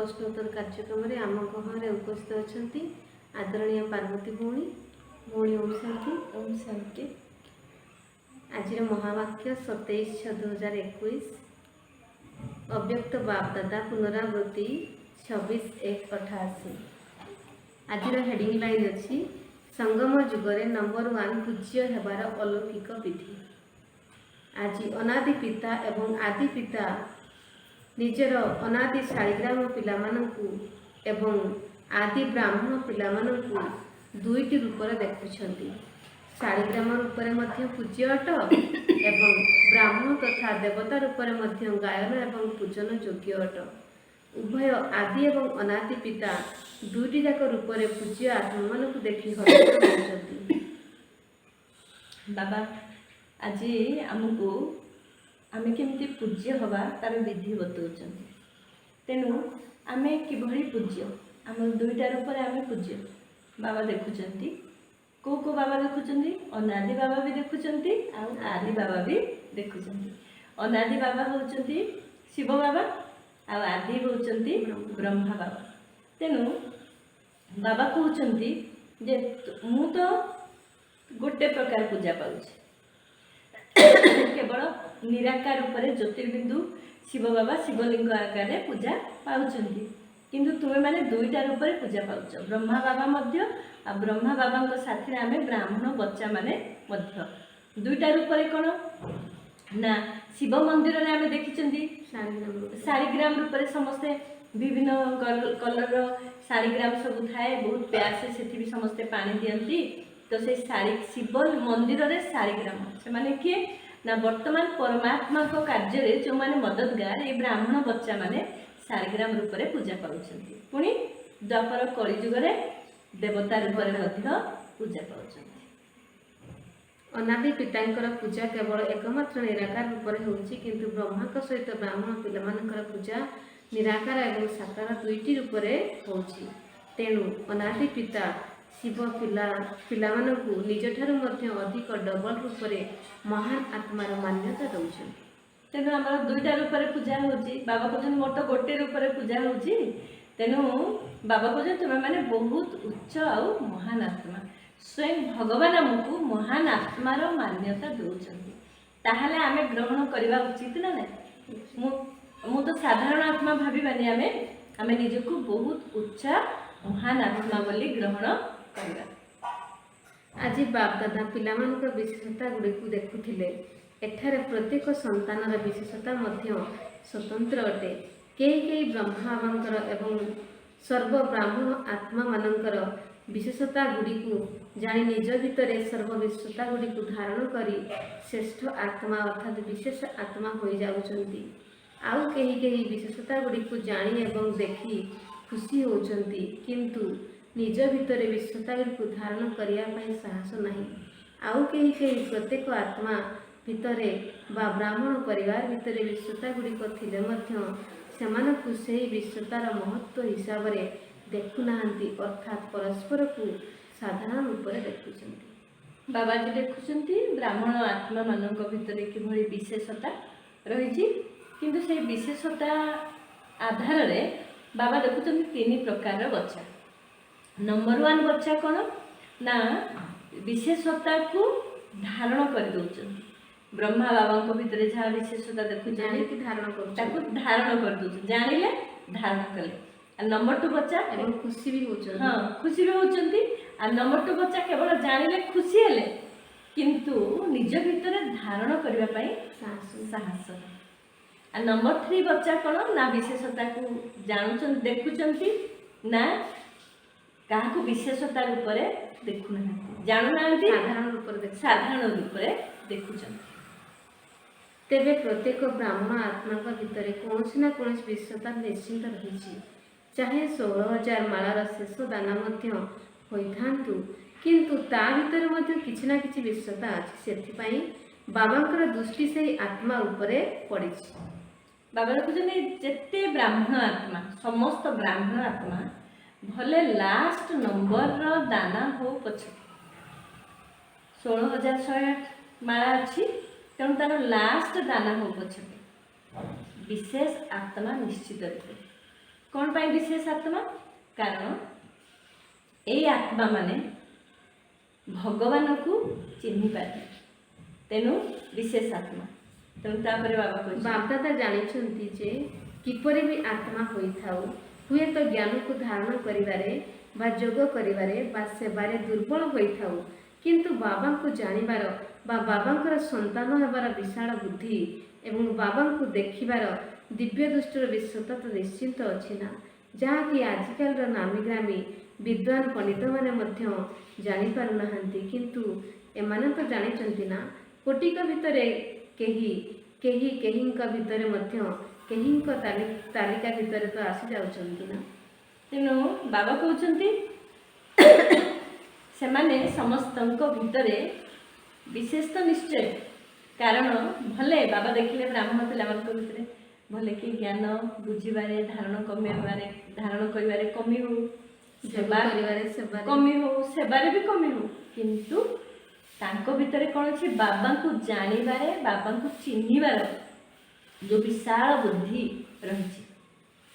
प्रश्नोत्तर कार्यक्रम में आम गहरे उपस्थित अच्छा आदरणीय पार्वती भौणी भौणी ओम शांति। ओम शांति। आज महावाक्य 27/6/2021 अव्यक्त बापदादा पुनरावृत्ति 26/1/88। आज हेडिंग लाइन अच्छी संगम जुगरे नंबर 1 पूज्य हेबार अलौकिक विधि। आज अनादि पिता एवं आदि पिता निजर अनादि शालिग्राम पिलामानंकु एवं आदि ब्राह्मण पिलामानंकु दुईटी रूपर देखुछंती। शालिग्राम रूपरे मध्य पूज्य अट एवं ब्राह्मण तथा देवता रूपरे मध्य गायन एवं पूजन योग्य अट। उभय आदि एवं अनादि पिता दुईटी जाक रूपरे पूज्य आत्मा मानकु देखि हर्षित होउछंती। बाबा आज आमको आमे केमती पूज्य हवा तार विधि बतौछंती। तेणु आमे किभଳି पूज्य आम दुईटा रूप आमे पूज्य बाबा देखुछंती। को बाबा देखुछंती? अनादि बाबा भी देखुछंती आ आदि बाबा भी देखुछंती। अनादि बाबा होउछंती शिव बाबा आ आदि होउछंती ब्रह्मा बाबा। तेणु बाबा कहउछंती जे मु तो गोटे प्रकार पूजा पाउछि केवल निराकार रूप ज्योतिर्बिंदु शिव बाबा शिवलिंग आकार पूजा पाउछंती। किंतु तुमे माने दुईटा रूप पूजा पाउछ ब्रह्मा बाबा मध्य आ ब्रह्मा बाबा साथी आमे ब्राह्मण बच्चा माने मध्य दुईटा रूप कौन ना शिव मंदिर रे आमे देखिछंती शालिग्राम रूप समस्ते विभिन्न कलर शालिग्राम सब थाए बहुत प्यार से सेठी भी समस्ते पानी दियंती। तो से शिव मंदिर रे शालिग्राम से माने किए ना वर्तमान परमात्मा को कार्य रे जो माने मददगार ये ब्राह्मण बच्चा माने शालिग्राम रूप रे पूजा पाउछंती। पुणी द्वापर कली जुग रे देवता रूप रे मध्य पूजा पाउछंती। अनादि पितांकर पूजा केवल एकमात्र निराकार रूप रे होउछि किंतु ब्रह्मा को सहित ब्राह्मण पिलामानकर पूजा निराकार एवं साकार दुईटी रूप रे होउछि। तेणु अनादि पिता शिव पिलामानंकु निज ठारू मध्य अधिक डबल रूप रे महान आत्मार मान्यता दउछंती। तेणु आमर दुईटा रूप रे पूजा होउछि। बाबा कहउछन मोर तो गोटे रूप रे पूजा होउछि। तेणु बाबा कहउछन तुमे माने बहुत उच्च आउ महान आत्मा स्वयं भगवान हमकु महान आत्मार मान्यता दउछंती। ताहाले आमे ग्रहण करबा उचित ना नै? मु तो साधारण आत्मा भाबिबानी आमे निजको बहुत उच्च महान आत्मा बोली ग्रहण करबा। आज बाप दादा पिलामानक विशेषता गुड़ी को देखुथिले। एठारे प्रत्येक संतानर विशेषता मध्य स्वतंत्र अटे। कई ब्रह्मा बाबांकर एवं सर्व ब्राह्मण आत्मा मानकर विशेषता गुड़ी को जानी निज भितरे सर्व विशेषता गुड़ी को धारण करी श्रेष्ठ आत्मा अर्थात विशेष आत्मा हो जाउछंती। आउ कई विशेषता गुड़ी को जानी एवं देखी खुशी होउछंती किंतु निज भितरे विशेषता गुड़ी को धारण करिया पई साहस नहीं। आउ कई प्रत्येक आत्मा भितरे बा ब्राह्मण परिवार भितरे विशेषता गुड़ी को थिले मध्य सेमानकु सेही विशेषतार महत्व हिसाब रे देखु नाहंती अर्थात परस्पर को साधारण रूप रे देखुछंती। बाबा जी देखुछंती ब्राह्मण आत्मा मानक भितरे किभଳି विशेषता रहिछि किंतु से विशेषता आधार रे बाबा देखुछंती तीन प्रकार बच्चा। नंबर 1 बच्चा कौन ना विशेषता को धारण कर दउछंती। ब्रह्मा बाबा को भितरे जहाँ विशेषता देखुछंती कि धारण कर दउछ जानिले धारण कले। नंबर 2 बच्चा एवं खुशी भी होउछंती। हाँ खुशी भी होउछंती। आ नंबर 2 बच्चा केवल जानिले खुशी हेले किंतु निज भितरे धारण करबा पई साहस। आ नंबर 3 बच्चा कौन ना विशेषता को जानुछन देखुछंती ना काहाकु विशेषता रूप रे देखु ना जानू ना साधारण रूप रे देखुछंती। तेबे प्रत्येक ब्राह्मण आत्मा भितर कौन ना कौन विशेषता निश्चिंत रही। चाहे 16,000 मालार शेष दाना मध्य होइथांतु किंतु ता भितर मध्य किछि ना किछि विशेषता अछि। सेथिपाई बाबांकर दृष्टि से आत्मा उपरे पड़िछि। बाबा देखुछन जेते ब्राह्मण आत्मा समस्त ब्राह्मण आत्मा भले लास्ट नंबर रो दाना हो पछ 16,108 माला अच्छी तेणु तार लास्ट दाना हो पछ विशेष आत्मा निश्चित रूप कौन पाई विशेष आत्मा? कारण एई आत्मा माने भगवान को चिन्हि पारे, तेणु विशेष आत्मा। तेणु तापर बाबा कहते बापदादा जानिछंती जे किपरि भी आत्मा होइथाउ हुए तो ज्ञान को धारण करिवारे बा जोग करिवारे बा सेवारे दुर्बल होइथाउ, किंतु बाबा को जानिबार बा बाबांकर संतान हेबार विशाल बुद्धि एवं बाबा को देखिबार दिव्य दृष्टिर विश्वता तो निश्चिंत अछि ना, जहाँकि आजिकल नामी ग्रामी विद्वान पंडित माने मध्य जानि पारु नाहंती, किंतु एमाने तो जानिचंती ना कोटिक भितरे केही केही केहींक भितरे मध्य केहींक तालिका भितरे तो आसी जाउचंती ना। तेणु बाबा कहते सेमाने समस्तंक भितरे विशेष तो निश्चय, कारण भले बाबा देखिले ब्राह्मण पिला भितरे भले कि ज्ञान बुझिबारे धारण करिबारे कमी हो, सेवा कमी हो, सेवारे भी कमी हो, किंतु तांको भितरे कौन अछि बाबा को जानिबारे बाबा को चिन्हिबार जो विशाल बुद्धि रहिछि,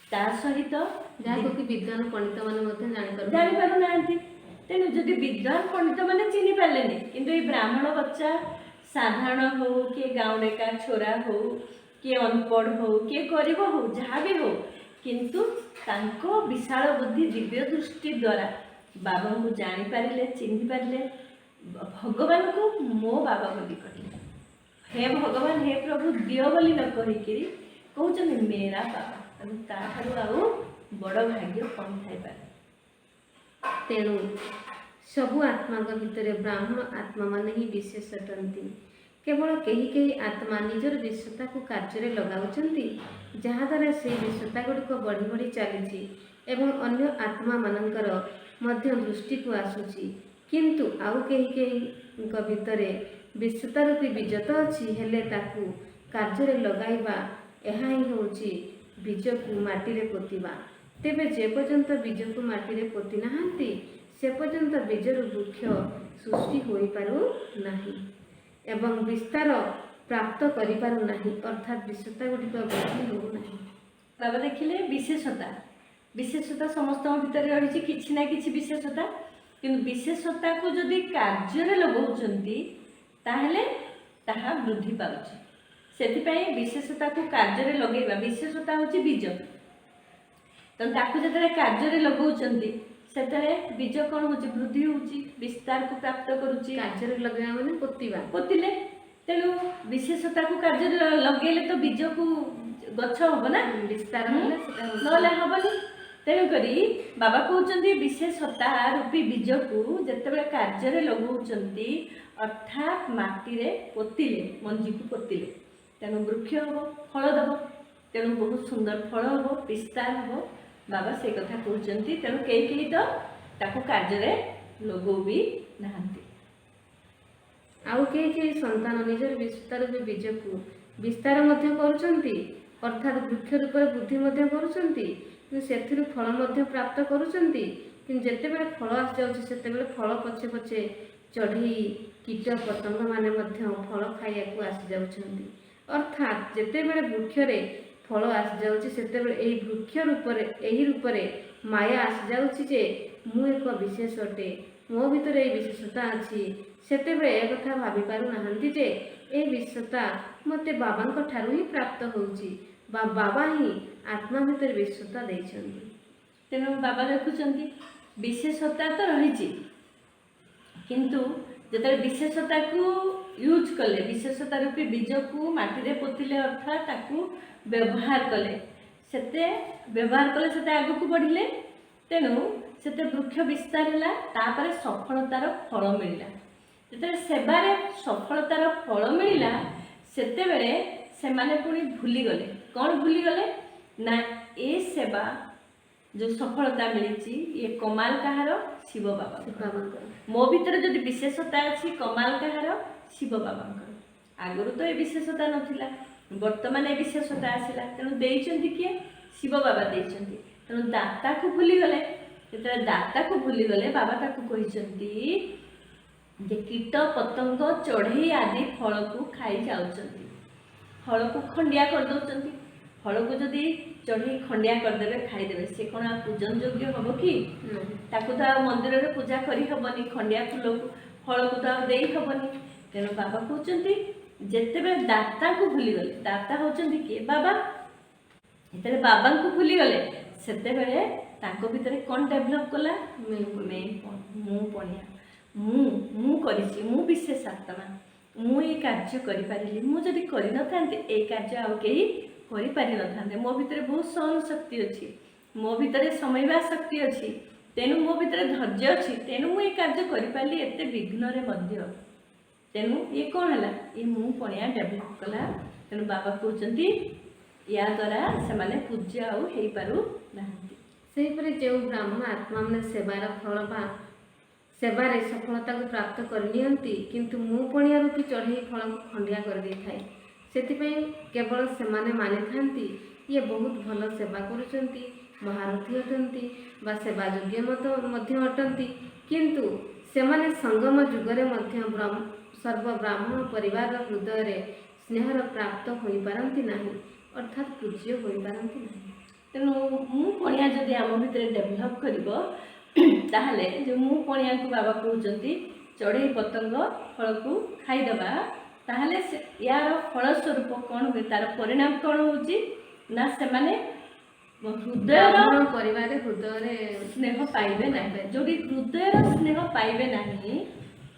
ता सहित जहाँ कि विद्वान पंडित माने जानि पारु नाहंती। तेणु जदि विद्वान पंडित माने चिन्हि पारलेनि, किंतु ये ब्राह्मण बच्चा साधारण हो कि गाँव डेका छोरा हो कि अनपढ़ हो कि गरीब हो जहाँ भी हो, किंतु तांको विशाल बुद्धि दिव्य दृष्टि द्वारा बाबा को जानी पारिले चिन्हि पारिले, भगवान को मो बाबा बोली कहले, हे भगवान हे प्रभु दियो बोली न कहिकिरी कहउछन मेरा बाबा, ताठारु आउ बड़ भाग्य कौन थाई पारे। तेणु सबु आत्मा भितर ब्राह्मण आत्मा माने ही विशेष अटंती, केवल कहीं कहीं आत्मा निजर विश्वता को कार्य लगाउछंती, जहाँद्वारा से विश्वता गुड़िक बढ़ी बढ़ी चली एवं अन्य आत्मा मानकर मध्य दृष्टि को आसुची, किंतु आउ कहीं कहीं भितरे विश्वता रूपी बीज तो अच्छी हेले ताकू कार्य लगाइबा यह ही होची बीज को माटी रे पोतिबा। तेबे जे पर्यंत बीज को माटी रे पोति नाहंती से पर्यंत बीजर वृक्ष सृष्टि होई पारु नाही एवं विस्तार प्राप्त करि पारु नाही, अर्थात विशेषता गुड़िक वृद्धि हो नाही। बाबा देखिले विशेषता समस्त भितर रही किछि ना किछि विशेषता, किंतु विशेषता को जदि कार्य लगाउछंती ताहले ताहा वृद्धि पाउछि। सेथिपई विशेषता को कार्य लगेबा, विशेषता होछि बीज, तो ताकू जतरे कार्य लगाउछंती सेतरे बीज कौन होछि वृद्धि होछि, विस्तार को प्राप्त करूछि। कार्य लगेबा माने पोतिबा, पोतिले तेणु विशेषता को कार्य लगेले तो बीज को गछ हबो ना, विस्तार होले सेटा नले हबनी। तेणु करी बाबा कहउछंती विशेषता रूपी बीज को जतबे कार्य लगाउछंती अर्थात माटी रे पोतिले, मंजी को पोतिले, तेणु वृक्ष हबो, फल दबो, तेणु बहुत सुंदर फल हबो, विस्तार हबो। बाबा से कथा कहउछंती, तेणु केही तो ताको कार्य रे लगो भी नाहंती। आउ कई संतान निजर विशेषता रूपी बीज को विस्तार मध्य करुचंती, अर्थात वृक्ष रूप बुद्धि मध्य करुचंती, सेथिरु फल मध्य प्राप्त करुचंती, किंतु जेतेबेले फल आसी जाउछि सेतेबेले फल पछे पछे चढ़ी कीट पतंग माने मध्य फल खाइया को आसी जाउछंती। अर्थात जेतेबेले वृक्ष रे फल आसी जाउछि सेतेबेले एही वृक्ष रूपरे एही रूपरे माया आसी जाउछि जे मु एक विशेष अटे, मो भितर एही विशेषता अछि। सेतेबेले ए कथा भाबी पारु नाहंती जे ए विशेषता मते बाबांक ठारु ही प्राप्त होउछि बा बाबा ही आत्मा भितर विशेषता दैछंती। तेणु बाबा देखुचंती विशेषता तो रही, किंतु जतरे विशेषता को यूज कले, विशेषता रूपी बीज को माटी रे पोतिले अर्थात ताकू व्यवहार कले, सेते व्यवहार कले सेते आगु को बढ़िले, तेणु सेते वृक्ष विस्तार होला, तापरे सफलतार फल मिलिला। जतरे सेवारे सफलतार फल मिलिला सेते बेले सेमाने पुणी भूली गले, कौन भूली गले ना ए सेवा जो सफलता मिली ये कमाल कहार, शिव बाबा। मो भीतर जो विशेषता अच्छी कमाल कहार, शिव बाबा। आगुरी तो ये विशेषता नथिला, वर्तमान ये विशेषता आसला, तेणु देइचंती किए शिव बाबा देइचंती। तेणु दाता को भूली गले, जेतले दाता को भूली गले बाबा ताकू कहिचंती जे कीट पतंग चढ़ई आदि फल को खाई जाउचंती, फल को खंडिया कर दउचंती। फल को जदि ଚଢ଼େଇ ଖଣ୍ଡିଆ କରିଦେବେ ଖାଇଦେବେ, ସେ କ'ଣ ଆଉ ପୂଜନ ଯୋଗ୍ୟ ହବ କି? ନାହିଁ। ତାକୁ ତ ଆଉ ମନ୍ଦିରରେ ପୂଜା କରିହବନି, ଖଣ୍ଡିଆ ଫଳକୁ ତ ଆଉ ଦେଇ ହବନି। ତେଣୁ ବାବା କହୁଛନ୍ତି ଯେତେବେଳେ ଦାତାଙ୍କୁ ଭୁଲିଗଲେ, ଦାତା ହଉଛନ୍ତି କିଏ? ବାବା। ଯେତେବେଳେ ବାବାଙ୍କୁ ଭୁଲିଗଲେ ସେତେବେଳେ ତାଙ୍କ ଭିତରେ କ'ଣ ଡେଭଲପ୍ କଲା? ମୁଁ ପଣିଆ, ମୁଁ କରିଛି, ମୁଁ ବିଶେଷ ଆତ୍ମା, ମୁଁ ଏଇ କାର୍ଯ୍ୟ କରିପାରିଲି। ମୁଁ ଯଦି କରିନଥାନ୍ତି ଏଇ କାର୍ଯ୍ୟ ଆଉ କେହି କରିପାରିନଥାନ୍ତେ। ମୋ ଭିତରେ ବହୁତ ସହନ ଶକ୍ତି ଅଛି, ମୋ ଭିତରେ ସମୟବା ଶକ୍ତି ଅଛି, ତେଣୁ ମୋ ଭିତରେ ଧୈର୍ଯ୍ୟ ଅଛି, ତେଣୁ ମୁଁ ଏ କାର୍ଯ୍ୟ କରିପାରିଲି ଏତେ ବିଘ୍ନରେ ମଧ୍ୟ। ତେଣୁ ଇଏ କ'ଣ ହେଲା? ଇଏ ମୁଁ ପଣିଆ ଡେଭଲପ୍ କଲା। ତେଣୁ ବାବା କହୁଛନ୍ତି ୟା ଦ୍ୱାରା ସେମାନେ ପୂଜ୍ୟ ଆଉ ହେଇପାରୁନାହାନ୍ତି। ସେହିପରି ଯେଉଁ ବ୍ରାହ୍ମଣ ଆତ୍ମାମାନେ ସେବାର ଫଳ ବା ସେବାରେ ସଫଳତାକୁ ପ୍ରାପ୍ତ କରିନିଅନ୍ତି, କିନ୍ତୁ ମୁଁ ପଣିଆ ରୂପୀ ଚଢ଼େଇ ଫଳକୁ ଖଣ୍ଡିଆ କରିଦେଇଥାଏ। ସେଥିପାଇଁ କେବଳ ସେମାନେ ମାନିଥାନ୍ତି ଇଏ ବହୁତ ଭଲ ସେବା କରୁଛନ୍ତି, ମହାରଥୀ ଅଟନ୍ତି ବା ସେବା ଯୋଗ୍ୟ ମଧ୍ୟ ଅଟନ୍ତି। କିନ୍ତୁ ସେମାନେ ସଙ୍ଗମ ଯୁଗରେ ମଧ୍ୟ ସର୍ବ ବ୍ରାହ୍ମଣ ପରିବାରର ହୃଦୟରେ ସ୍ନେହର ପ୍ରାପ୍ତ ହୋଇପାରନ୍ତି ନାହିଁ, ଅର୍ଥାତ୍ ପୂଜ୍ୟ ହୋଇପାରନ୍ତି ନାହିଁ। ତେଣୁ ମୁଁ ପଣିଆ ଯଦି ଆମ ଭିତରେ ଡେଭଲପ୍ କରିବ, ତାହେଲେ ଯେଉଁ ମୁଁ ପଣିଆକୁ ବାବା କହୁଛନ୍ତି ଚଢ଼େଇ ପତଙ୍ଗ ଫଳକୁ ଖାଇଦେବା, ତାହେଲେ ୟାର ଫଳସ୍ୱରୂପ କ'ଣ ହୁଏ? ତାର ପରିଣାମ କ'ଣ ହେଉଛି ନା ସେମାନେ ହୃଦୟର ପରିବାରରେ ହୃଦୟରେ ସ୍ନେହ ପାଇବେ ନାହିଁ। ଯେଉଁଠି ହୃଦୟର ସ୍ନେହ ପାଇବେ ନାହିଁ,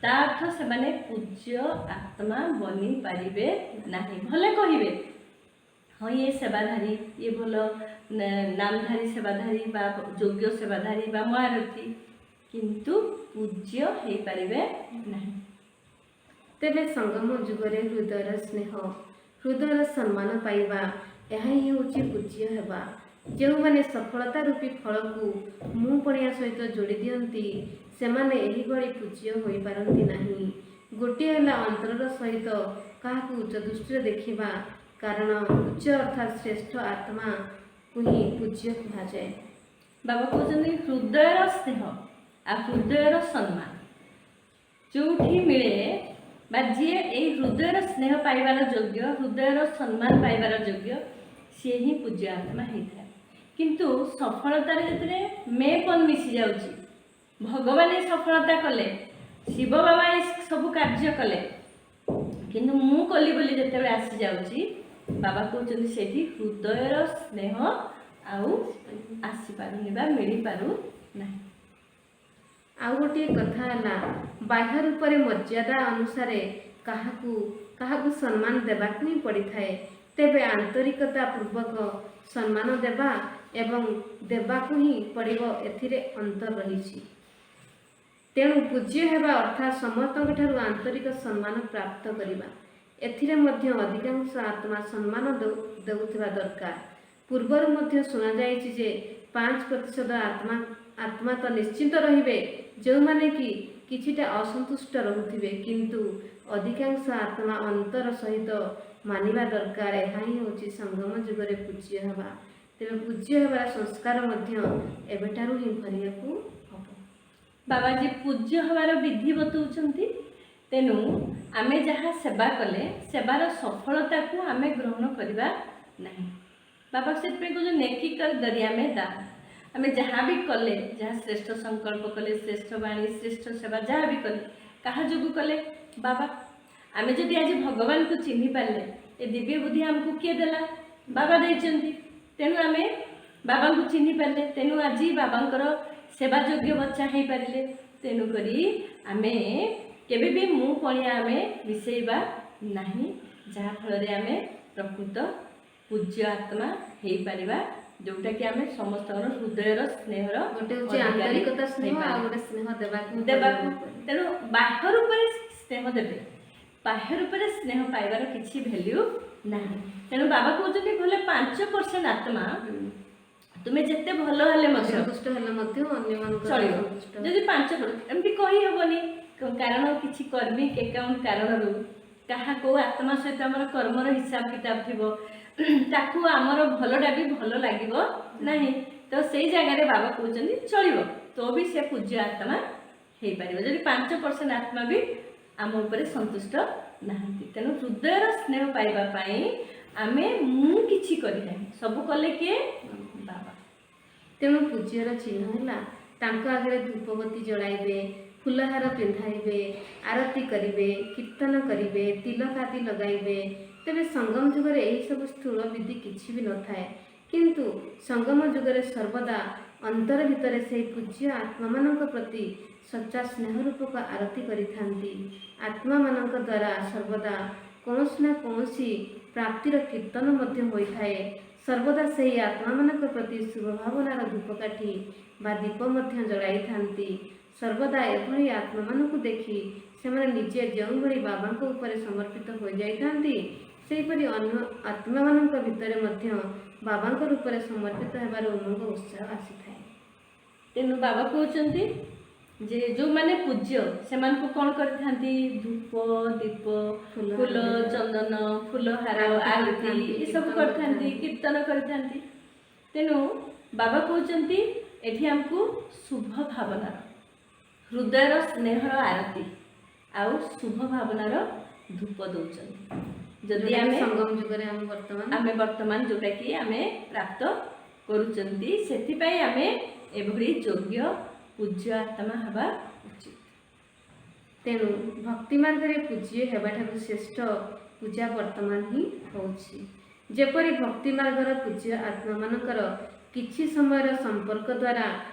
ତା ଅର୍ଥ ସେମାନେ ପୂଜ୍ୟ ଆତ୍ମା ବନିପାରିବେ ନାହିଁ। ଭଲେ କହିବେ ହଁ ଇଏ ସେବାଧାରୀ, ଇଏ ଭଲ ନାମଧାରୀ ସେବାଧାରୀ ବା ଯୋଗ୍ୟ ସେବାଧାରୀ ବା ମହାରଥୀ, କିନ୍ତୁ ପୂଜ୍ୟ ହେଇପାରିବେ ନାହିଁ। ତେବେ ସଙ୍ଗମ ଯୁଗରେ ହୃଦୟର ସ୍ନେହ, ହୃଦୟର ସମ୍ମାନ ପାଇବା, ଏହା ହିଁ ହେଉଛି ପୂଜ୍ୟ ହେବା। ଯେଉଁମାନେ ସଫଳତା ରୂପୀ ଫଳକୁ ମୁଁ ପଣିଆ ସହିତ ଯୋଡ଼ି ଦିଅନ୍ତି, ସେମାନେ ଏହିଭଳି ପୂଜ୍ୟ ହୋଇପାରନ୍ତି ନାହିଁ। ଗୋଟିଏ ହେଲା ଅନ୍ତରର ସହିତ କାହାକୁ ଉଚ୍ଚ ଦୃଷ୍ଟିରେ ଦେଖିବା, କାରଣ ଉଚ୍ଚ ଅର୍ଥାତ୍ ଶ୍ରେଷ୍ଠ ଆତ୍ମାକୁ ହିଁ ପୂଜ୍ୟ କୁହାଯାଏ। ବାବା କହୁଛନ୍ତି ହୃଦୟର ସ୍ନେହ ଆଉ ହୃଦୟର ସମ୍ମାନ ଯେଉଁଠି ମିଳେ ବା ଯିଏ ଏଇ ହୃଦୟର ସ୍ନେହ ପାଇବାର ଯୋଗ୍ୟ, ହୃଦୟର ସମ୍ମାନ ପାଇବାର ଯୋଗ୍ୟ, ସିଏ ହିଁ ପୂଜ୍ୟ ଆତ୍ମା ହେଇଥାଏ। କିନ୍ତୁ ସଫଳତାରେ ଯେତେବେଳେ ମେପନ୍ ମିଶି ଯାଉଛି, ଭଗବାନ ଏ ସଫଳତା କଲେ, ଶିବ ବାବା ଏ ସବୁ କାର୍ଯ୍ୟ କଲେ, କିନ୍ତୁ ମୁଁ କଲି ବୋଲି ଯେତେବେଳେ ଆସିଯାଉଛି, ବାବା କହୁଛନ୍ତି ସେଠି ହୃଦୟର ସ୍ନେହ ଆଉ ଆସିପାରୁନି ବା ମିଳିପାରୁ ନାହିଁ। ଆଉ ଗୋଟିଏ କଥା ହେଲା, ବାହ୍ୟ ରୂପରେ ମର୍ଯ୍ୟାଦା ଅନୁସାରେ କାହାକୁ ସମ୍ମାନ ଦେବାକୁ ହିଁ ପଡ଼ିଥାଏ। ତେବେ ଆନ୍ତରିକତା ପୂର୍ବକ ସମ୍ମାନ ଦେବା ଏବଂ ଦେବାକୁ ହିଁ ପଡ଼ିବ, ଏଥିରେ ଅନ୍ତର ରହିଛି। ତେଣୁ ପୂଜ୍ୟ ହେବା ଅର୍ଥାତ୍ ସମସ୍ତଙ୍କ ଠାରୁ ଆନ୍ତରିକ ସମ୍ମାନ ପ୍ରାପ୍ତ କରିବା। ଏଥିରେ ମଧ୍ୟ ଅଧିକାଂଶ ଆତ୍ମା ସମ୍ମାନ ଦେଉଥିବା ଦରକାର। ପୂର୍ବରୁ ମଧ୍ୟ ଶୁଣାଯାଇଛି ଯେ 5% ଆତ୍ମା ତ ନିଶ୍ଚିନ୍ତ ରହିବେ, ଯେଉଁମାନେ କି କିଛିଟା ଅସନ୍ତୁଷ୍ଟ ରହୁଥିବେ, କିନ୍ତୁ ଅଧିକାଂଶ ଆତ୍ମା ଅନ୍ତର ସହିତ ମାନିବା ଦରକାର। ଏହା ହିଁ ହେଉଛି ସଙ୍ଗମ ଯୁଗରେ ପୂଜ୍ୟ ହେବା। ତେବେ ପୂଜ୍ୟ ହେବାର ସଂସ୍କାର ମଧ୍ୟ ଏବେଠାରୁ ହିଁ ଭରିବାକୁ ହେବ। ବାବାଜୀ ପୂଜ୍ୟ ହେବାର ବିଧି ବତାଉଛନ୍ତି। ତେଣୁ ଆମେ ଯାହା ସେବା କଲେ ସେବାର ସଫଳତାକୁ ଆମେ ଗ୍ରହଣ କରିବା ନାହିଁ। ବାବା ସେଥିପାଇଁ କହୁଛନ୍ତି ନେକି କର ଦରିଆ ମେ ଦାନ। ଆମେ ଯାହା ବି କଲେ, ଯାହା ଶ୍ରେଷ୍ଠ ସଂକଳ୍ପ କଲେ, ଶ୍ରେଷ୍ଠ ବାଣୀ, ଶ୍ରେଷ୍ଠ ସେବା ଯାହା ବି କଲେ, କାହା ଯୋଗୁଁ କଲେ? ବାବା। ଆମେ ଯଦି ଆଜି ଭଗବାନଙ୍କୁ ଚିହ୍ନି ପାରିଲେ, ଏ ଦିବ୍ୟ ବୁଦ୍ଧି ଆମକୁ କିଏ ଦେଲା? ବାବା ଦେଇଛନ୍ତି। ତେଣୁ ଆମେ ବାବାଙ୍କୁ ଚିହ୍ନି ପାରିଲେ, ତେଣୁ ଆଜି ବାବାଙ୍କର ସେବା ଯୋଗ୍ୟ ବଚ୍ଚା ହେଇପାରିଲେ। ତେଣୁକରି ଆମେ କେବେ ବି ମୁଁ ପଣିଆ ଆମେ ମିଶେଇବା ନାହିଁ, ଯାହାଫଳରେ ଆମେ ପ୍ରକୃତ ପୂଜ୍ୟ ଆତ୍ମା ହେଇପାରିବା, ଯେଉଁଟାକି ଆମେ ସମସ୍ତଙ୍କର ହୃଦୟର ସ୍ନେହର ଗୋଟେ ହେଉଛି ଆନ୍ତରିକତା ସ୍ନେହ, ଆଉ ଗୋଟେ ସ୍ନେହ ଦେବାକୁ। ତେଣୁ ବାହ୍ୟ ରୂପରେ ସ୍ନେହ ଦେବେ, ବାହ୍ୟ ରୂପରେ ସ୍ନେହ ପାଇବାର କିଛି ଭ୍ୟାଲ୍ୟୁ ନାହିଁ। ତେଣୁ ବାବା କହୁଛନ୍ତି ଭଲେ 5% ଆତ୍ମା ତୁମେ ଯେତେ ଭଲ ହେଲେ ମଧ୍ୟ ଅନ୍ୟମାନଙ୍କୁ ଚଳିବ। ଯଦି 5% ଏମିତି କହିହେବନି, କାରଣ କିଛି କର୍ମିକ ଏକାଉଣ୍ଟ କାରଣରୁ କାହା କେଉଁ ଆତ୍ମା ସହିତ ଆମର କର୍ମର ହିସାବ କିତାବ ଥିବ, ତାକୁ ଆମର ଭଲଟା ବି ଭଲ ଲାଗିବ ନାହିଁ। ତ ସେଇ ଜାଗାରେ ବାବା କହୁଛନ୍ତି ଚଳିବ, ତ ବି ସେ ପୂଜ୍ୟ ଆତ୍ମା ହେଇପାରିବ ଯଦି 5% ଆତ୍ମା ବି ଆମ ଉପରେ ସନ୍ତୁଷ୍ଟ ନାହାନ୍ତି। ତେଣୁ ହୃଦୟର ସ୍ନେହ ପାଇବା ପାଇଁ ଆମେ ମୁଁ କିଛି କରିନାହିଁ, ସବୁ କଲେ କିଏ? ବାବା। ତେଣୁ ପୂଜ୍ୟର ଚିହ୍ନ ହେଲା ତାଙ୍କ ଆଗରେ ଧୂପବତୀ ଜଳାଇବେ, ଫୁଲହାର ପିନ୍ଧାଇବେ, ଆରତି କରିବେ, କୀର୍ତ୍ତନ କରିବେ, ତିଲକ ଆଦି ଲଗାଇବେ। ତେବେ ସଙ୍ଗମ ଯୁଗରେ ଏହିସବୁ ସ୍ଥୂଳ ବିଧି କିଛି ବି ନଥାଏ, କିନ୍ତୁ ସଙ୍ଗମ ଯୁଗରେ ସର୍ବଦା ଅନ୍ତର ଭିତରେ ସେହି ପୂଜ୍ୟ ଆତ୍ମାମାନଙ୍କ ପ୍ରତି ସଚ୍ଚା ସ୍ନେହ ରୂପକ ଆରତି କରିଥାନ୍ତି। ଆତ୍ମାମାନଙ୍କ ଦ୍ୱାରା ସର୍ବଦା କୌଣସି ନା କୌଣସି ପ୍ରାପ୍ତିର କୀର୍ତ୍ତନ ମଧ୍ୟ ହୋଇଥାଏ। ସର୍ବଦା ସେହି ଆତ୍ମାମାନଙ୍କ ପ୍ରତି ଶୁଭ ଭାବନାର ଧୂପକାଠି ବା ଦୀପ ମଧ୍ୟ ଜଳାଇଥାନ୍ତି। ସର୍ବଦା ଏଭଳି ଆତ୍ମାମାନଙ୍କୁ ଦେଖି ସେମାନେ ନିଜେ ଯେଉଁଭଳି ବାବାଙ୍କ ଉପରେ ସମର୍ପିତ ହୋଇଯାଇଥାନ୍ତି, ସେହିପରି ଅନ୍ୟ ଆତ୍ମାମାନଙ୍କ ଭିତରେ ମଧ୍ୟ ବାବାଙ୍କ ରୂପରେ ସମର୍ପିତ ହେବାର ଉମଙ୍ଗ ଉତ୍ସାହ ଆସିଥାଏ। ତେଣୁ ବାବା କହୁଛନ୍ତି ଯେ ଯେଉଁମାନେ ପୂଜ୍ୟ ସେମାନଙ୍କୁ କ'ଣ କରିଥାନ୍ତି? ଧୂପ, ଦୀପ, ଫୁଲ, ଚନ୍ଦନ, ଫୁଲହାର, ଆରତି ଏସବୁ କରିଥାନ୍ତି, କୀର୍ତ୍ତନ କରିଥାନ୍ତି। ତେଣୁ ବାବା କହୁଛନ୍ତି ଏଠି ଆମକୁ ଶୁଭ ଭାବନାର, ହୃଦୟର ସ୍ନେହର ଆରତି ଆଉ ଶୁଭ ଭାବନାର ଧୂପ ଦଉଛନ୍ତି। ଯଦି ଆମେ ସଙ୍ଗମ ଯୁଗରେ ଆମେ ବର୍ତ୍ତମାନ ଯୋଉଟାକି ଆମେ ପ୍ରାପ୍ତ କରୁଛନ୍ତି, ସେଥିପାଇଁ ଆମେ ଏଭଳି ଯୋଗ୍ୟ ପୂଜ୍ୟ ଆତ୍ମା ହେବା ଉଚିତ। ତେଣୁ ଭକ୍ତି ମାର୍ଗରେ ପୂଜ୍ୟ ହେବାଠାରୁ ଶ୍ରେଷ୍ଠ ପୂଜା ବର୍ତ୍ତମାନ ହିଁ ହେଉଛି। ଯେପରି ଭକ୍ତି ମାର୍ଗର ପୂଜ୍ୟ ଆତ୍ମାମାନଙ୍କର କିଛି ସମୟର ସମ୍ପର୍କ ଦ୍ୱାରା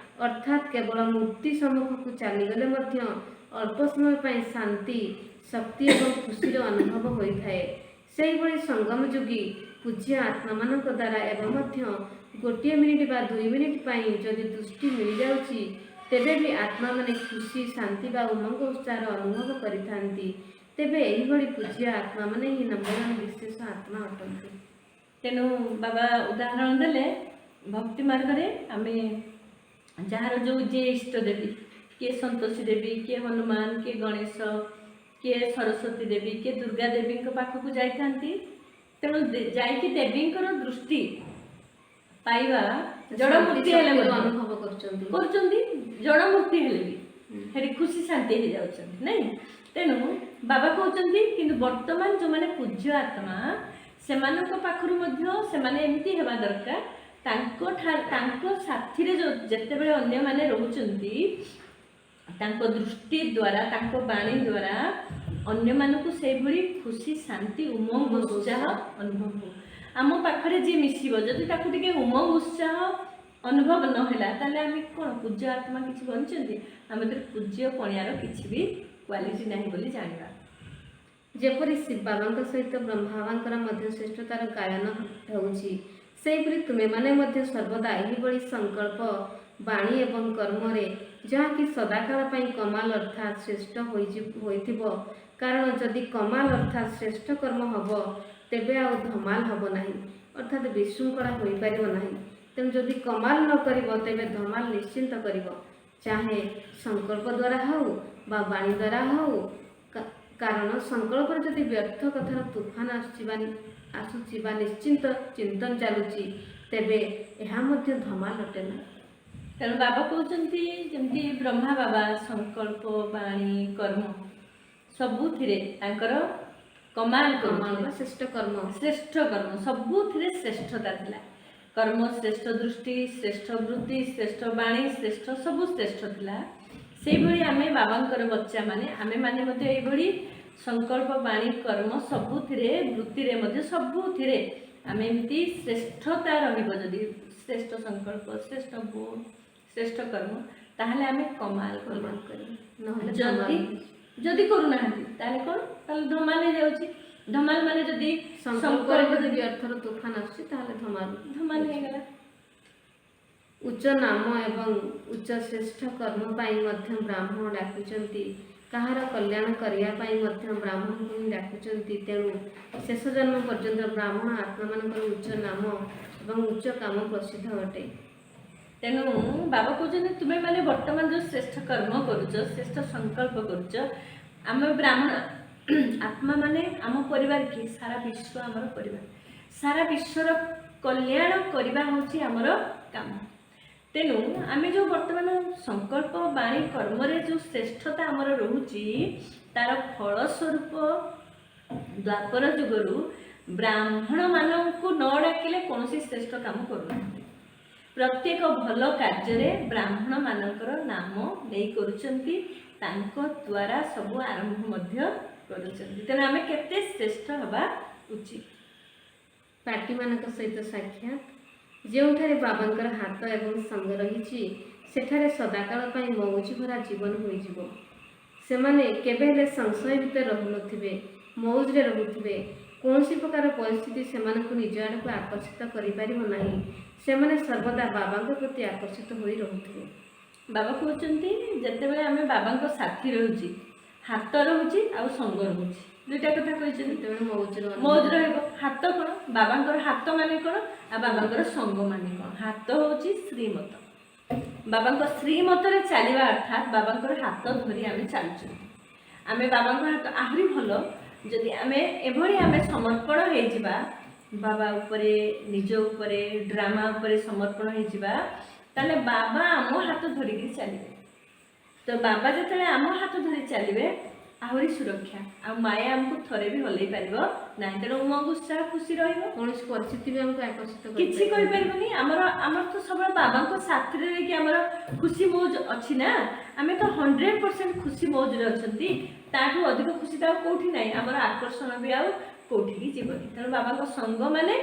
ଅର୍ଥାତ୍ କେବଳ ମୂର୍ତ୍ତି ସମ୍ମୁଖକୁ ଚାଲିଗଲେ ମଧ୍ୟ ଅଳ୍ପ ସମୟ ପାଇଁ ଶାନ୍ତି, ଶକ୍ତି ଏବଂ ଖୁସିର ଅନୁଭବ ହୋଇଥାଏ, ସେହିଭଳି ସଙ୍ଗମ ଯୁଗୀ ପୂଜ୍ୟ ଆତ୍ମାମାନଙ୍କ ଦ୍ୱାରା ଏବେ ମଧ୍ୟ ଗୋଟିଏ ମିନିଟ୍ ବା 2 ମିନିଟ୍ ପାଇଁ ଯଦି ଦୃଷ୍ଟି ମିଳିଯାଉଛି, ତେବେ ବି ଆତ୍ମାମାନେ ଖୁସି, ଶାନ୍ତି ବା ଉମଙ୍ଗ ଉତ୍ସାହର ଅନୁଭବ କରିଥାନ୍ତି। ତେବେ ଏହିଭଳି ପୂଜ୍ୟ ଆତ୍ମାମାନେ ହିଁ ନମ୍ବର ବିଶେଷ ଆତ୍ମା ଅଟନ୍ତି। ତେଣୁ ବାବା ଉଦାହରଣ ଦେଲେ ଭକ୍ତି ମାର୍ଗରେ ଆମେ ଯାହାର ଯେଉଁ ଯିଏ ଇଷ୍ଟ ଦେବୀ, କିଏ ସନ୍ତୋଷୀ ଦେବୀ, କିଏ ହନୁମାନ, କିଏ ଗଣେଶ, କିଏ ସରସ୍ୱତୀ ଦେବୀ, କିଏ ଦୁର୍ଗା ଦେବୀଙ୍କ ପାଖକୁ ଯାଇଥାନ୍ତି। ତେଣୁ ଯାଇକି ଦେବୀଙ୍କର ଦୃଷ୍ଟି ପାଇବା ଜଡ଼ମୂର୍ତ୍ତି ହେଲେ ଅନୁଭବ କରୁଛନ୍ତି, ଜଡ଼ମୂର୍ତ୍ତି ହେଲେ ବି ସେଠି ଖୁସି ଶାନ୍ତି ହେଇଯାଉଛନ୍ତି ନାଇଁ। ତେଣୁ ବାବା କହୁଛନ୍ତି କିନ୍ତୁ ବର୍ତ୍ତମାନ ଯେଉଁମାନେ ପୂଜ୍ୟ ଆତ୍ମା ସେମାନଙ୍କ ପାଖରୁ ମଧ୍ୟ ସେମାନେ ଏମିତି ହେବା ଦରକାର, ତାଙ୍କ ସାଥିରେ ଯେତେବେଳେ ଅନ୍ୟମାନେ ରହୁଛନ୍ତି ତାଙ୍କ ଦୃଷ୍ଟି ଦ୍ୱାରା, ତାଙ୍କ ବାଣୀ ଦ୍ୱାରା ଅନ୍ୟମାନଙ୍କୁ ସେଇଭଳି ଖୁସି, ଶାନ୍ତି, ଉମଙ୍ଗ, ଉତ୍ସାହ ଅନୁଭବ ହଉ। ଆମ ପାଖରେ ଯିଏ ମିଶିବ ଯଦି ତାକୁ ଟିକେ ଉମଙ୍ଗ, ଉତ୍ସାହ ଅନୁଭବ ନହେଲା, ତାହେଲେ ଆମେ କ'ଣ ପୂଜ୍ୟ ଆତ୍ମା କିଛି ବଞ୍ଚନ୍ତି? ଆମେ ତ ପୂଜ୍ୟ ପଣିଆର କିଛି ବି କ୍ୱାଲିଟି ନାହିଁ ବୋଲି ଜାଣିବା। ଯେପରି ଶିବ ବାବାଙ୍କ ସହିତ ବ୍ରହ୍ମା ବାବାଙ୍କର ମଧ୍ୟ ଶ୍ରେଷ୍ଠତାର ଗାୟନ ହେଉଛି, ସେହିପରି ତୁମେମାନେ ମଧ୍ୟ ସର୍ବଦା ଏହିଭଳି ସଂକଳ୍ପ, ବାଣୀ ଏବଂ କର୍ମରେ ଯାହାକି ସଦାକାଳ ପାଇଁ କମାଲ ଅର୍ଥାତ୍ ଶ୍ରେଷ୍ଠ ହୋଇଥିବ। କାରଣ ଯଦି କମାଲ ଅର୍ଥାତ୍ ଶ୍ରେଷ୍ଠ କର୍ମ ହେବ, ତେବେ ଆଉ ଧମାଲ ହେବ ନାହିଁ, ଅର୍ଥାତ୍ ବିଶୃଙ୍ଖଳା ହୋଇପାରିବ ନାହିଁ। ତେଣୁ ଯଦି କମାଲ ନ କରିବ, ତେବେ ଧମାଲ ନିଶ୍ଚିନ୍ତ କରିବ, ଚାହେ ସଂକଳ୍ପ ଦ୍ୱାରା ହେଉ ବା ବାଣୀ ଦ୍ୱାରା ହେଉ। କାରଣ ସଂକଳ୍ପରେ ଯଦି ବ୍ୟର୍ଥ କଥାର ତୁଫାନ ଆସୁଛି ବା ନିଶ୍ଚିନ୍ତ ଚିନ୍ତନ ଚାଲୁଛି, ତେବେ ଏହା ମଧ୍ୟ ଧମାଲ ଅଟେ ନାହିଁ। ତେଣୁ ବାବା କହୁଛନ୍ତି ଯେମିତି ବ୍ରହ୍ମା ବାବା ସଂକଳ୍ପ, ବାଣୀ, କର୍ମ ସବୁଥିରେ ତାଙ୍କର କମାଲ ବା ଶ୍ରେଷ୍ଠ କର୍ମ ସବୁଥିରେ ଶ୍ରେଷ୍ଠତା ଥିଲା। କର୍ମ ଶ୍ରେଷ୍ଠ, ଦୃଷ୍ଟି ଶ୍ରେଷ୍ଠ, ବୃତ୍ତି ଶ୍ରେଷ୍ଠ, ବାଣୀ ଶ୍ରେଷ୍ଠ, ସବୁ ଶ୍ରେଷ୍ଠ ଥିଲା। ସେଇଭଳି ଆମେ ବାବାଙ୍କର ବଚ୍ଚା ମାନେ ଆମେମାନେ ମଧ୍ୟ ଏଇଭଳି ସଂକଳ୍ପ, ବାଣୀ, କର୍ମ ସବୁଥିରେ, ବୃତ୍ତିରେ ମଧ୍ୟ ସବୁଥିରେ ଆମେ ଏମିତି ଶ୍ରେଷ୍ଠତା ରହିବ। ଯଦି ଶ୍ରେଷ୍ଠ ସଂକଳ୍ପ, ଶ୍ରେଷ୍ଠ ଶ୍ରେଷ୍ଠ କର୍ମ, ତାହେଲେ ଆମେ କମାଲ କରିବା। ନହେଲେ ଯଦି କରୁନାହାନ୍ତି ତାହେଲେ କ'ଣ? ତାହେଲେ ଧମାଲ ହେଇଯାଉଛି। ଧମାଲ ମାନେ ଯଦି ସଂକଳ୍ପରେ ଯଦି ବ୍ୟର୍ଥର ତୁଫାନ ଆସୁଛି, ତାହେଲେ ଧମାଲ ହେଇଗଲା। ଉଚ୍ଚ ନାମ ଏବଂ ଉଚ୍ଚ ଶ୍ରେଷ୍ଠ କର୍ମ ପାଇଁ ମଧ୍ୟ ବ୍ରାହ୍ମଣ ଡାକୁଛନ୍ତି, କାହାର କଲ୍ୟାଣ କରିବା ପାଇଁ ମଧ୍ୟ ବ୍ରାହ୍ମଣଙ୍କୁ ହିଁ ଡାକୁଛନ୍ତି। ତେଣୁ ଶେଷ ଜନ୍ମ ପର୍ଯ୍ୟନ୍ତ ବ୍ରାହ୍ମଣ ଆତ୍ମାମାନଙ୍କର ଉଚ୍ଚ ନାମ ଏବଂ ଉଚ୍ଚ କାମ ପ୍ରସିଦ୍ଧ ଅଟେ। ତେଣୁ ବାବା କହୁଛନ୍ତି ତୁମେମାନେ ବର୍ତ୍ତମାନ ଯେଉଁ ଶ୍ରେଷ୍ଠ କର୍ମ କରୁଛ, ଶ୍ରେଷ୍ଠ ସଂକଳ୍ପ କରୁଛ, ଆମ ବ୍ରାହ୍ମଣ ଆତ୍ମାମାନେ ଆମ ପରିବାର କି? ସାରା ବିଶ୍ୱ ଆମର ପରିବାର। ସାରା ବିଶ୍ୱର କଲ୍ୟାଣ କରିବା ହେଉଛି ଆମର କାମ। ତେଣୁ ଆମେ ଯେଉଁ ବର୍ତ୍ତମାନ ସଂକଳ୍ପ, ବାଣୀ, କର୍ମରେ ଯେଉଁ ଶ୍ରେଷ୍ଠତା ଆମର ରହୁଛି, ତାର ଫଳ ସ୍ୱରୂପ ଦ୍ୱାପର ଯୁଗରୁ ବ୍ରାହ୍ମଣ ମାନଙ୍କୁ ନ ଡାକିଲେ କୌଣସି ଶ୍ରେଷ୍ଠ କାମ କରୁନାହାନ୍ତି। ପ୍ରତ୍ୟେକ ଭଲ କାର୍ଯ୍ୟରେ ବ୍ରାହ୍ମଣ ମାନଙ୍କର ନାମ ନେଇ କରୁଛନ୍ତି, ତାଙ୍କ ଦ୍ୱାରା ସବୁ ଆରମ୍ଭ ମଧ୍ୟ କରୁଛନ୍ତି। ତେଣୁ ଆମେ କେତେ ଶ୍ରେଷ୍ଠ ହେବା ଉଚିତ। ପାର୍ଟିମାନଙ୍କ ସହିତ ସାକ୍ଷାତ। ଯେଉଁଠାରେ ବାବାଙ୍କର ହାତ ଏବଂ ସଙ୍ଗ ରହିଛି ସେଠାରେ ସଦାକାଳ ପାଇଁ ମଉଜ ଭରା ଜୀବନ ହୋଇଯିବ। ସେମାନେ କେବେ ହେଲେ ସଂଶୟ ଭିତରେ ରହୁନଥିବେ, ମଉଜରେ ରହୁଥିବେ। କୌଣସି ପ୍ରକାର ପରିସ୍ଥିତି ସେମାନଙ୍କୁ ନିଜ ଆଡ଼କୁ ଆକର୍ଷିତ କରିପାରିବ ନାହିଁ। ସେମାନେ ସର୍ବଦା ବାବାଙ୍କ ପ୍ରତି ଆକର୍ଷିତ ହୋଇ ରହୁଥିବେ। ବାବା କହୁଛନ୍ତି ଯେତେବେଳେ ଆମେ ବାବାଙ୍କ ସାଥୀ ରହୁଛି, ହାତ ରହୁଛି ଆଉ ସଙ୍ଗ ରହୁଛି, ଦୁଇଟା କଥା କହିଛନ୍ତି। ସେତେବେଳେ ମଉଜ ରହିବ। ହାତ କ'ଣ? ବାବାଙ୍କର ହାତ ମାନେ କ'ଣ? ଆଉ ବାବାଙ୍କର ସଙ୍ଗ ମାନେ କ'ଣ? ହାତ ହେଉଛି ଶ୍ରୀମତ। ବାବାଙ୍କ ଶ୍ରୀମତରେ ଚାଲିବା ଅର୍ଥାତ୍ ବାବାଙ୍କର ହାତ ଧରି ଆମେ ଚାଲୁଛନ୍ତି। ଆମେ ବାବାଙ୍କ ହାତ ଆହୁରି ଭଲ ଯଦି ଆମେ ଏଭଳି ଆମେ ସମର୍ପଣ ହେଇଯିବା, ବାବା ଉପରେ, ନିଜ ଉପରେ, ଡ୍ରାମା ଉପରେ ସମର୍ପଣ ହେଇଯିବା, ତାହେଲେ ବାବା ଆମ ହାତ ଧରିକି ଚାଲିବେ। ତ ବାବା ଯେତେବେଳେ ଆମ ହାତ ଧରି ଚାଲିବେ ଆହୁରି ସୁରକ୍ଷା, ଆଉ ମାୟା ଆମକୁ ଥରେ ବି ହଲେଇ ପାରିବ ନାହିଁ। ତେଣୁ ଉମଙ୍ଗ ଉତ୍ସାହ ଖୁସି ରହିବ। କୌଣସି ପରିସ୍ଥିତି ବି ଆମକୁ ଆକର୍ଷିତ କିଛି କରିପାରିବନି। ଆମର ତ ସବୁବେଳେ ବାବାଙ୍କ ସାଥିରେ ରହିକି ଆମର ଖୁସି ମୌଜ ଅଛି ନା। ଆମେ ତ 100% ଖୁସି ମୌଜରେ ଅଛନ୍ତି। ତାଠୁ ଅଧିକ ଖୁସି ତ ଆଉ କୋଉଠି ନାହିଁ। ଆମର ଆକର୍ଷଣ ବି ଆଉ କୋଉଠିକି ଯିବନି। ତେଣୁ ବାବାଙ୍କ ସଙ୍ଗ ମାନେ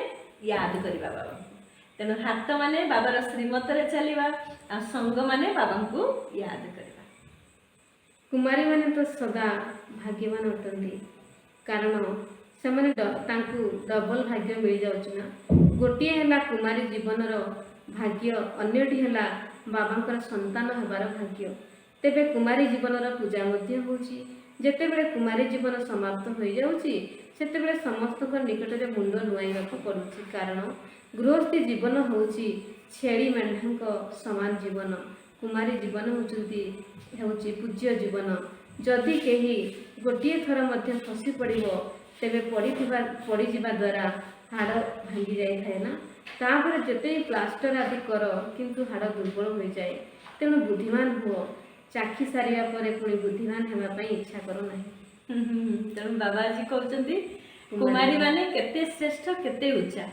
ୟାଦ କରିବା ବାବାଙ୍କୁ। ତେଣୁ ହାତ ମାନେ ବାବାର ଶ୍ରୀମତରେ ଚାଲିବା, ଆଉ ସଙ୍ଗ ମାନେ ବାବାଙ୍କୁ ୟାଦ କରିବା। କୁମାରୀମାନେ ତ ସଦା ଭାଗ୍ୟବାନ ଅଟନ୍ତି, କାରଣ ସେମାନେ ତାଙ୍କୁ ଡବଲ ଭାଗ୍ୟ ମିଳିଯାଉଛି ନା। ଗୋଟିଏ ହେଲା କୁମାରୀ ଜୀବନର ଭାଗ୍ୟ, ଅନ୍ୟଟି ହେଲା ବାବାଙ୍କର ସନ୍ତାନ ହେବାର ଭାଗ୍ୟ। ତେବେ କୁମାରୀ ଜୀବନର ପୂଜା ମଧ୍ୟ ହେଉଛି। ଯେତେବେଳେ କୁମାରୀ ଜୀବନ ସମାପ୍ତ ହୋଇଯାଉଛି ସେତେବେଳେ ସମସ୍ତଙ୍କ ନିକଟରେ ମୁଣ୍ଡ ନୁଆଇବାକୁ ପଡ଼ୁଛି, କାରଣ ଗୃହସ୍ଥୀ ଜୀବନ ହେଉଛି ଛେଳି ମେଣ୍ଢାଙ୍କ ସମାନ ଜୀବନ। କୁମାରୀ ଜୀବନ ହେଉଛି ପୂଜ୍ୟ ଜୀବନ। ଯଦି କେହି ଗୋଟିଏ ଥର ମଧ୍ୟ ଖସି ପଡ଼ିବ ତେବେ ପଡ଼ିଯିବା ଦ୍ୱାରା ହାଡ଼ ଭାଙ୍ଗି ଯାଇଥାଏ ନା। ତାପରେ ଯେତେ ପ୍ଲାଷ୍ଟର ଆଦି କର କିନ୍ତୁ ହାଡ଼ ଦୁର୍ବଳ ହୋଇଯାଏ। ତେଣୁ ବୁଦ୍ଧିମାନ ହୁଅ, ଚାଖି ସାରିବା ପରେ ପୁଣି ବୁଦ୍ଧିମାନ ହେବା ପାଇଁ ଇଚ୍ଛା କର ନାହିଁ। ତେଣୁ ବାବା ଆଜି କହୁଛନ୍ତି କୁମାରୀ ମାନେ କେତେ ଶ୍ରେଷ୍ଠ, କେତେ ଉଚ୍ଚା।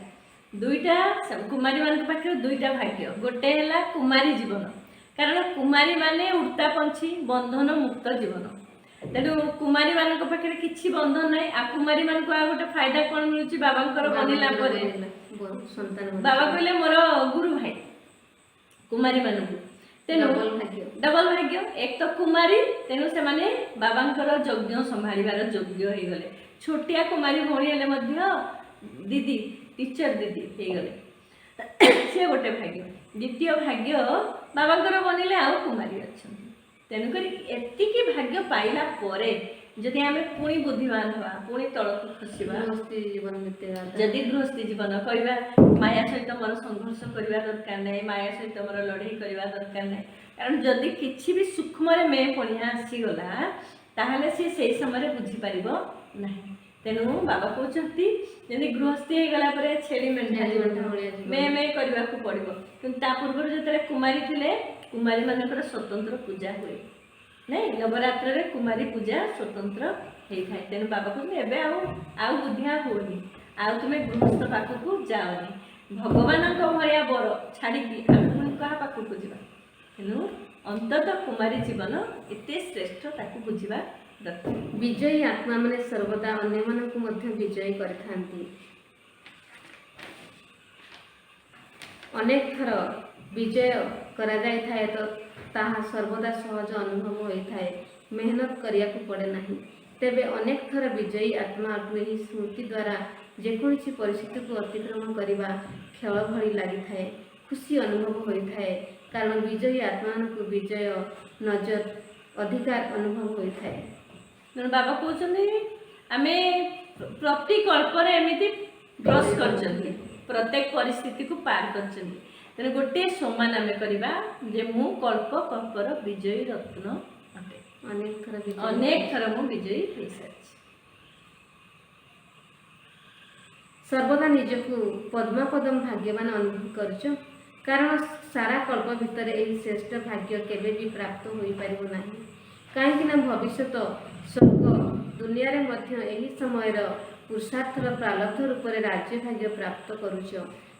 ଦୁଇଟା କୁମାରୀ ମାନଙ୍କ ପାଖରେ ଦୁଇଟା ଭାଗ୍ୟ। ଗୋଟେ ହେଲା କୁମାରୀ ଜୀବନ, କାରଣ କୁମାରୀ ମାନେ ଉଡ୍ତା ପକ୍ଷୀ, ବନ୍ଧନ ମୁକ୍ତ ଜୀବନ। ତେଣୁ କୁମାରୀ ମାନଙ୍କ ପାଖରେ କିଛି ବନ୍ଧନ ନାହିଁ। ଆଉ କୁମାରୀ ମାନଙ୍କୁ ଆଉ ଗୋଟେ ଫାଇଦା କ'ଣ ମିଳୁଛି? ବାବାଙ୍କର ବନିଲା ପରେ ବାବା କହିଲେ ମୋର ଗୁରୁ ଭାଇ କୁମାରୀ ମାନଙ୍କୁ। ତେଣୁ ଡବଲ ଭାଗ୍ୟ। ଏକ ତ କୁମାରୀ, ତେଣୁ ସେମାନେ ବାବାଙ୍କର ଯଜ୍ଞ ସମ୍ଭାଳିବାର ଯୋଗ୍ୟ ହେଇଗଲେ। ଛୋଟିଆ କୁମାରୀ ଭଉଣୀ ହେଲେ ମଧ୍ୟ ଦିଦି, ଟିଚର ଦିଦି ହେଇଗଲେ, ସେ ଗୋଟେ ଭାଗ୍ୟ। ଦ୍ୱିତୀୟ ଭାଗ୍ୟ ବାବାଙ୍କର ବନିଲେ ଆଉ କୁମାରୀ ଅଛନ୍ତି। ତେଣୁକରି ଏତିକି ଭାଗ୍ୟ ପାଇଲା ପରେ ଯଦି ଆମେ ପୁଣି ବୁଦ୍ଧିମାନ ହେବା, ପୁଣି ତଳକୁ ଖସିବା, ଯଦି ଗୃହସ୍ଥୀ ଜୀବନ କରିବା, ମାୟା ସହିତ ମୋର ସଂଘର୍ଷ କରିବା ଦରକାର ନାହିଁ, ମାୟା ସହିତ ମୋର ଲଢ଼େଇ କରିବା ଦରକାର ନାହିଁ। କାରଣ ଯଦି କିଛି ବି ସୂକ୍ଷ୍ମରେ ମେ ପଣିଆ ଆସିଗଲା ତାହେଲେ ସେ ସେଇ ସମୟରେ ବୁଝିପାରିବ ନାହିଁ। ତେଣୁ ବାବା କହୁଛନ୍ତି ଯଦି ଗୃହସ୍ଥୀ ହେଇଗଲା ପରେ ଛେଳି ମେଣ୍ଢା ମେ ମେ କରିବାକୁ ପଡ଼ିବ। କିନ୍ତୁ ତା ପୂର୍ବରୁ ଯେତେବେଳେ କୁମାରୀ ଥିଲେ, କୁମାରୀ ମାନଙ୍କର ସ୍ୱତନ୍ତ୍ର ପୂଜା ହୁଏ ନାଇଁ। ନବରାତ୍ରରେ କୁମାରୀ ପୂଜା ସ୍ୱତନ୍ତ୍ର ହେଇଥାଏ। ତେଣୁ ବାବା କହୁଛନ୍ତି ଏବେ ଆଉ ବୁଦ୍ଧିଆ ହୁଅନି, ଆଉ ତୁମେ ଗୃହସ୍ଥ ପାଖକୁ ଯାଅନି। ଭଗବାନଙ୍କ ଭଳିଆ ବର ଛାଡ଼ିକି ଆମେ ପୁଣି କାହା ପାଖକୁ ଯିବା? ତେଣୁ ଅନ୍ତତଃ କୁମାରୀ ଜୀବନ ଏତେ ଶ୍ରେଷ୍ଠ, ତାକୁ ବୁଝିବା ଦରକାର। ବିଜୟୀ ଆତ୍ମାମାନେ ସର୍ବଦା ଅନ୍ୟମାନଙ୍କୁ ମଧ୍ୟ ବିଜୟୀ କରିଥାନ୍ତି। ଅନେକ ଥର ବିଜୟ କରାଯାଇଥାଏ ତ ତାହା ସର୍ବଦା ସହଜ ଅନୁଭବ ହୋଇଥାଏ, ମେହନତ କରିବାକୁ ପଡ଼େ ନାହିଁ। ତେବେ ଅନେକ ଥର ବିଜୟୀ ଆତ୍ମାକୁ ଏହି ସ୍ମୃତି ଦ୍ୱାରା ଯେକୌଣସି ପରିସ୍ଥିତିକୁ ଅତିକ୍ରମ କରିବା ଖେଳ ଭଳି ଲାଗିଥାଏ, ଖୁସି ଅନୁଭବ ହୋଇଥାଏ। କାରଣ ବିଜୟୀ ଆତ୍ମାମାନଙ୍କୁ ବିଜୟ ନଜର ଅଧିକାର ଅନୁଭବ ହୋଇଥାଏ। ତେଣୁ ବାବା କହୁଛନ୍ତି ଆମେ ପ୍ରତି କଳ୍ପରେ ଏମିତି କ୍ରସ୍ କରିଛନ୍ତି, ପ୍ରତ୍ୟେକ ପରିସ୍ଥିତିକୁ ପାର କରିଛନ୍ତି। ତେଣୁ ଗୋଟିଏ ସମାନ ଆମେ କରିବା ଯେ ମୁଁ କଳ୍ପ କଳ୍ପର ବିଜୟୀ ରତ୍ନ ଅଟେ। ଅନେକ ଥର ମୁଁ ବିଜୟୀ ହେଇସାରିଛି। ସର୍ବଦା ନିଜକୁ ପଦ୍ମପଦମ ଭାଗ୍ୟବାନ ଅନୁଭବ କରୁଛ, କାରଣ ସାରା କଳ୍ପ ଭିତରେ ଏହି ଶ୍ରେଷ୍ଠ ଭାଗ୍ୟ କେବେ ବି ପ୍ରାପ୍ତ ହୋଇପାରିବ ନାହିଁ। କାହିଁକି ନା ଭବିଷ୍ୟତ ସ୍ୱର୍ଗ ଦୁନିଆରେ ମଧ୍ୟ ଏହି ସମୟର पुरुषार्थर प्रारब्ध रूप में राज्य भाग्य प्राप्त करुच।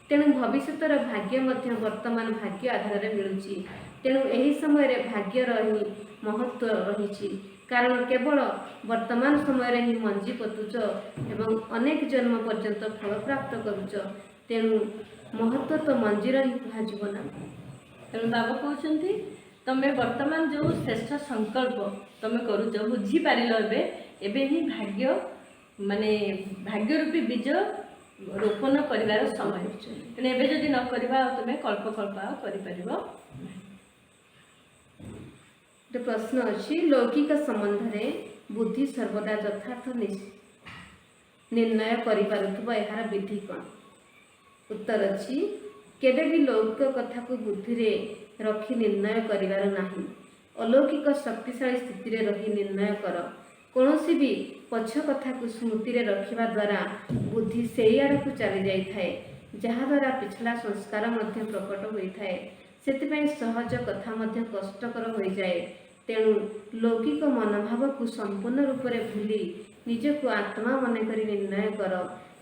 तेणु भविष्यतर भाग्य मध्य वर्तमान भाग्य आधार मिलूची। तेणु यही समय भाग्यर ही महत्व रही, कारण केवल वर्तमान समय ही मंजी पतुच एवं अनेक जन्म पर्यंत फल प्राप्त करुच। तेणु महत्व तो मंजीर ही कहुना। तेणु बाबा कहते तमें वर्तमान जो श्रेष्ठ संकल्प तुम करुच बुझीपार एबे ही भाग्य माने भाग्य रूपी बीज रोपण कर समय। तेणु एबे जदि न करबा तुम कल्प कल्प कर। प्रश्न अच्छी लौकिक संबंध में बुद्धि सर्वदा यथार्थ निर्णय करिपारुथबा एहार विधि कौन? उत्तर अच्छी केबे भी लौकिक कथा को बुद्धि रे रखी निर्णय करिवार नाही। अलौकिक शक्तिशाली स्थिति रे रही निर्णय कर। कौनसी भी पछ कथा को स्मृति रे रखिबा द्वारा बुद्धि सेई आड़ को चली जाई थाए, जहा द्वारा पिछला संस्कार मध्य प्रकट होई थाए। सेतिपई सहज कथा मध्य कष्टकर होई जाए। तेणु लौकिक मनोभाव को संपूर्ण रूप से भूली निजक आत्मा मन करी निर्णय कर,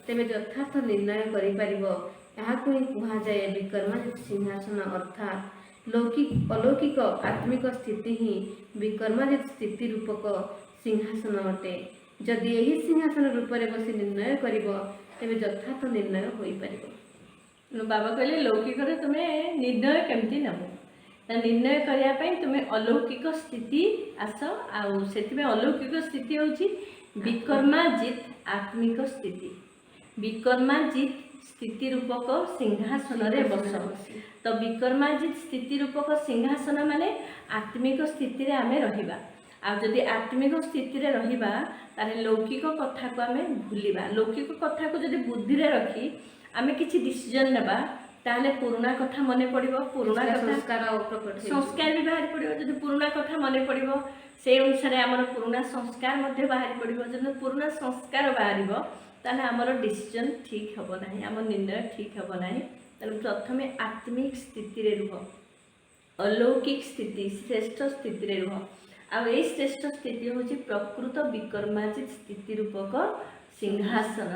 तेबे यथार्थ निर्णय करिपारिबो। याकु ही कहुए विकर्माजित सिंहासन, अर्थात अलौकिक आत्मिक स्थिति ही विकर्माजित स्थिति रूपक सिंहासन अटे। जदि यही सिंहासन रूप में बसी निर्णय करिबो तेबे यथार्थ निर्णय होई परिबो। बाबा कहले लौकिक तुम्हें निर्णय केमती नब निर्णय करने तुम्हें अलौकिक स्थिति आस आउ अलौकिक स्थिति होची विकर्माजित आत्मिक स्थिति। विकर्माजित स्थिति रूपक सिंहासन रे बस। तो विकर्माजित स्थिति रूपक सिंहासन माने आत्मिक स्थिति रे आमे रहिबा। आ जदि आत्मिक स्थिति रे रहिबा तारे लौकिक कथा को आमे भूलिबा। लौकिक कथा को जदि बुद्धि रे रखी आमे किछि डिसीजन नेबा ताहले पुराना कथा मने पड़िबो। पुराना संस्कार भी बाहर पड़िबो। जदि पुराना कथा मने पड़िबो से अनुसार आमर पुराना संस्कार मध्य बाहर पड़िबो। जदि पुराना संस्कार बाहरिबो ताहले आमर डिसीजन ठीक हबो नाही, आमर निर्णय ठीक हबो नाही। तेणु प्रथमे आत्मिक स्थिति रे रुह, अलौकिक स्थिति श्रेष्ठ स्थिति रे रुह। आ ए श्रेष्ठ स्थिति होची प्रकृत विकर्माजित स्थिति रूपक सिंहासन।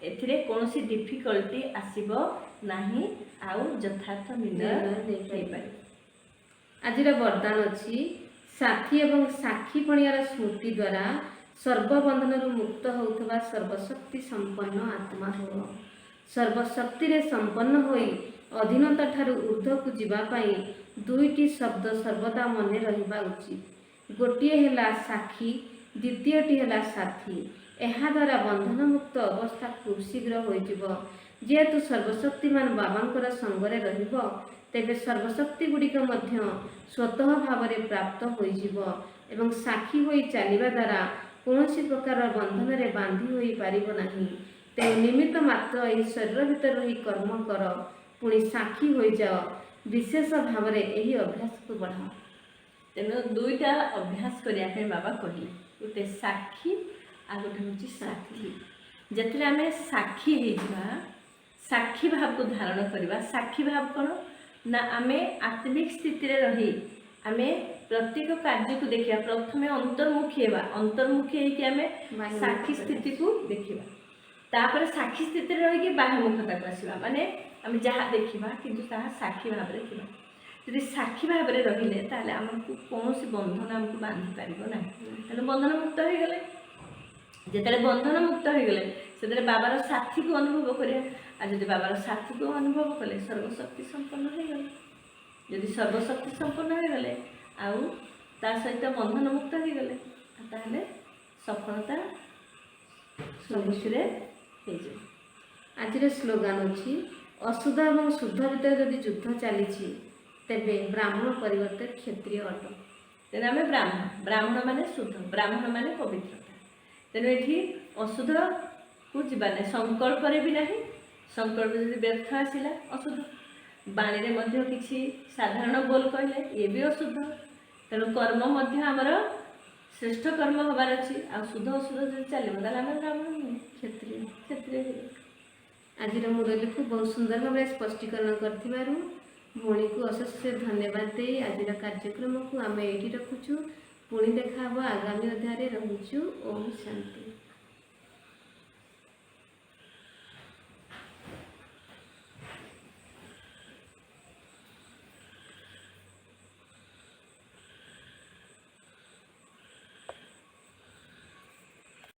एथिरे कोनोसी डिफिकल्टी आसीबो नाही आउ यथार्थ निर्णय नै पारे। आजिर वरदान अछि साथी एवं साक्षी पणियार स्मृति द्वारा सर्वबंधन मुक्त होउथबा सर्वशक्ति संपन्न आत्मा हो। सर्वशक्ति रे संपन्न होई अधीनता ठारू ऊर्ध्व को जीवा पाई दुईटी शब्द सर्वदा मने रहिबा उचित। गोटिए हेला साक्षी, द्वितीयटी हेला साथी। एहा द्वारा बंधन मुक्त अवस्था खूब शीघ्र होइजिबो। जेहेतु सर्वशक्तिमान बाबांकर संगरे रहिबो तेबे सर्वशक्ति गुड़िक मध्य स्वतः भाव प्राप्त होइजिबो एवं साक्षी होई चलिबा द्वारा कौनसी प्रकार बंधन रे बांधी होई पारिबो नाही। तेणु निमित्त मात्र एही शरीर भितर रही कर्म कर, पुणी साक्षी होई जाओ। विशेष भाव रे एही अभ्यास को बढ़ाओ। तेणु दुईटा अभ्यास करिया बाबा कहले, गोटे साक्षी आ गोटे होची साथी। जेतले आमे साक्षी हेइबा, साक्षी भाव को धारण करवा। साक्षी भाव कौन ना आमे आत्मिक स्थिति रे रही आमे प्रत्येक कार्य को देखिया। प्रथमे अंतर्मुखी हेबा, अंतर्मुखी हेकि आमे साक्षी स्थिति को देखिबा। तापर साक्षी स्थिति रे रही बाह्यमुखता को आसीबा, माने आमे जहा देखिबा किंतु ताहा साक्षी भाव रे देखिबा। यदि साक्षी भाव रे रहिले ताले हमकु कोनोसी बंधन हमकु बांधी पारिबो नाही। तेणु बंधन मुक्त हो गले। जेतले बंधन मुक्त हो गले सेतले बाबार साथी को अनुभव करिया। आ जदि बाबार साथी को अनुभव कले सर्वशक्ति संपन्न हो गले। जदि सर्वशक्ति संपन्न हो गले आउ ता सहित बंधन मुक्त हो गले ताहले सफलता सबुथिरे हे जे। आजिर स्लोगान अछि अशुद्ध और शुद्ध भितर जदि युद्ध चली तेबे ब्राह्मण परिवर्ते क्षत्रिय अट। तेणु आम ब्राह्मण, ब्राह्मण माने शुद्ध, ब्राह्मण माने पवित्रता। तेणु ये अशुद्ध को जीवाना संकल्प भी ना। संकल्प जब व्यर्थ आसला अशुद्ध। बाणी रे मध्य किसी साधारण बोल कहले ये भी अशुद्ध। तेणु कर्म मध्य आमर श्रेष्ठ कर्म हबार अच्छी। आ शुद्ध अशुद्ध जब चलो ताले आम ब्राह्मण नुहे क्षत्रिय। क्षत्रिय आज मुरली को बहुत सुंदर भाव स्पष्टीकरण कर भौणी को अशेष धन्यवाद दे आज कार्यक्रम को आम ये रखुचु। पुणी देखा आगामी अध्याय रहुचु। ओम शांति।